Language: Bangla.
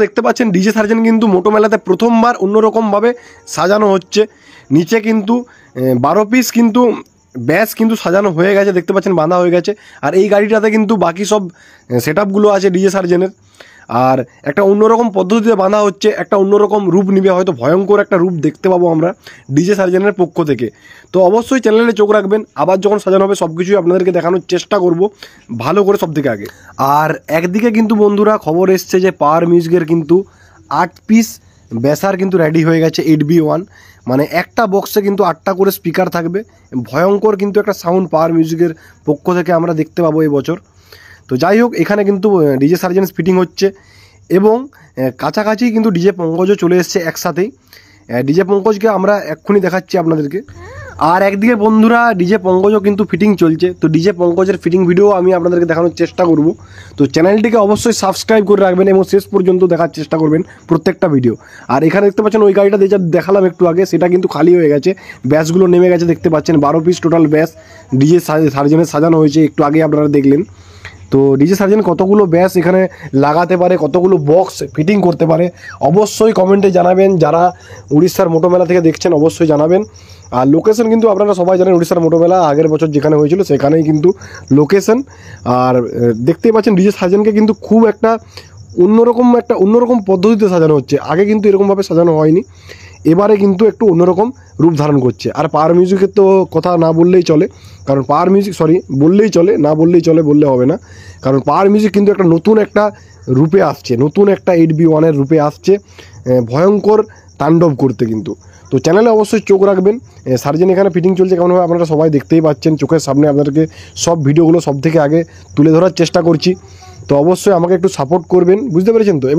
দেখতে পাচ্ছেন ডিজে সার্জেন কিন্তু মোটো মেলাতে প্রথমবার অন্যরকমভাবে সাজানো হচ্ছে। নিচে কিন্তু 12 পিস কিন্তু ব্যাস কিন্তু সাজানো হয়ে গেছে, দেখতে পাচ্ছেন বাঁধা হয়ে গেছে। আর এই গাড়িটাতে কিন্তু বাকি সব সেট আপগুলো আছে ডিজে সার্জেনের। আর একটা অন্যরকম পদ্ধতিতে বাঁধা হচ্ছে, একটা অন্যরকম রূপ নিবে, হয়তো ভয়ঙ্কর একটা রূপ দেখতে পাবো আমরা ডিজে সার্জেনের পক্ষ থেকে। তো অবশ্যই চ্যানেলে চোখ রাখবেন, আবার যখন সাজানো হবে সব কিছুই আপনাদেরকে দেখানোর চেষ্টা করব ভালো করে সব থেকে আগে। আর একদিকে কিন্তু বন্ধুরা খবর এসছে যে পাওয়ার মিউজিকের কিন্তু 8 পিস ব্যাসার কিন্তু রেডি হয়ে গেছে 8B1, মানে একটা বক্সে কিন্তু 8টা করে স্পিকার থাকবে। ভয়ঙ্কর কিন্তু একটা সাউন্ড পাওয়ার মিউজিকের পক্ষ থেকে আমরা দেখতে পাবো এই বছর। তো যাই হোক, এখানে কিন্তু ডিজে সার্জেন্স ফিটিং হচ্ছে এবং কাছাকাছি কিন্তু ডিজে পঙ্কজও চলে এসছে একসাথেই। ডিজে পঙ্কজকে আমরা এক্ষুনি দেখাচ্ছি আপনাদেরকে। আর একদিকে বন্ধুরা ডিজে পঙ্কজও কিন্তু ফিটিং চলছে, তো ডিজে পঙ্কজের ফিটিং ভিডিও আমি আপনাদেরকে দেখানোর চেষ্টা করব। তো চ্যানেলটিকে অবশ্যই সাবস্ক্রাইব করে রাখবেন এবং শেষ পর্যন্ত দেখার চেষ্টা করবেন প্রত্যেকটা ভিডিও। আর এখানে দেখতে পাচ্ছেন ওই গাড়িটা যেটা দেখালাম একটু আগে, সেটা কিন্তু খালি হয়ে গেছে, ব্যাসগুলো নেমে গেছে দেখতে পাচ্ছেন। 12 পিস টোটাল ব্যাস ডিজে সার্জেনের সাজানো হয়েছে, একটু আগে আপনারা দেখলেন। তো ডিজে সার্জেন কতগুলো ব্যাস এখানে লাগাতে পারে, কতগুলো বক্স ফিটিং করতে পারে অবশ্যই কমেন্টে জানাবেন। যারা উড়িষ্যার মোটো মেলা থেকে দেখছেন অবশ্যই জানাবেন। আর লোকেশন কিন্তু আপনারা সবাই জানেন, উড়িষ্যার মোটো মেলা আগের বছর যেখানে হয়েছিল সেখানেই কিন্তু লোকেশন। আর দেখতেই পাচ্ছেন ডিজে সার্জেনকে কিন্তু খুব একটা অন্যরকম পদ্ধতিতে সাজানো হচ্ছে। আগে কিন্তু এরকমভাবে সাজানো হয়নি, এবারে কিন্তু একটু অন্যরকম রূপ ধারণ করছে। আর পাওয়ার মিউজিকের তো কথা না বললেই চলে, কারণ পাওয়ার মিউজিক বললেই চলে, না বললেই চলে, বললে হবে না। কারণ পাওয়ার মিউজিক কিন্তু একটা নতুন একটা রূপে আসছে, নতুন একটা 8B1-এর রূপে আসছে ভয়ঙ্কর তাণ্ডব করতে কিন্তু। তো চ্যানেলে অবশ্যই চোখ রাখবেন। সার্জেন এখানে ফিটিং চলছে কেমনভাবে আপনারা সবাই দেখতেই পাচ্ছেন, চোখের সামনে আপনাদেরকে সব ভিডিওগুলো সব থেকে আগে তুলে ধরার চেষ্টা করছি। তো অবশ্যই আমাকে একটু সাপোর্ট করবেন, বুঝতে পেরেছেন তো। এবং